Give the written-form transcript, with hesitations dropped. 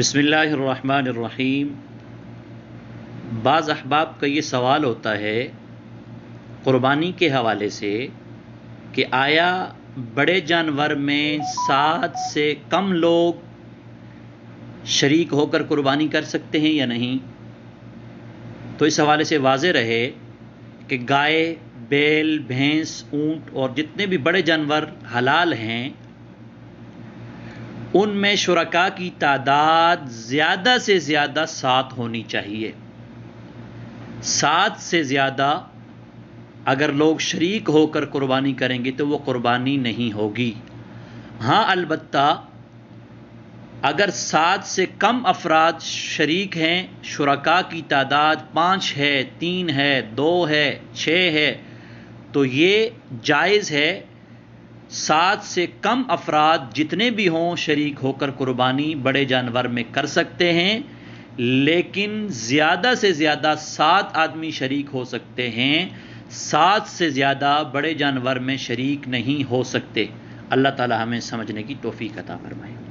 بسم اللہ الرحمن الرحیم۔ بعض احباب کا یہ سوال ہوتا ہے قربانی کے حوالے سے کہ آیا بڑے جانور میں 7 سے کم لوگ شریک ہو کر قربانی کر سکتے ہیں یا نہیں؟ تو اس حوالے سے واضح رہے کہ گائے، بیل، بھینس، اونٹ اور جتنے بھی بڑے جانور حلال ہیں ان میں شرکاء کی تعداد زیادہ سے زیادہ 7 ہونی چاہیے۔ 7 سے زیادہ اگر لوگ شریک ہو کر قربانی کریں گے تو وہ قربانی نہیں ہوگی۔ ہاں البتہ اگر 7 سے کم افراد شریک ہیں، شرکاء کی تعداد 5 ہے، 3 ہے، 2 ہے، 6 ہے، تو یہ جائز ہے۔ 7 سے کم افراد جتنے بھی ہوں شریک ہو کر قربانی بڑے جانور میں کر سکتے ہیں، لیکن زیادہ سے زیادہ 7 آدمی شریک ہو سکتے ہیں، 7 سے زیادہ بڑے جانور میں شریک نہیں ہو سکتے۔ اللہ تعالی ہمیں سمجھنے کی توفیق عطا فرمائے۔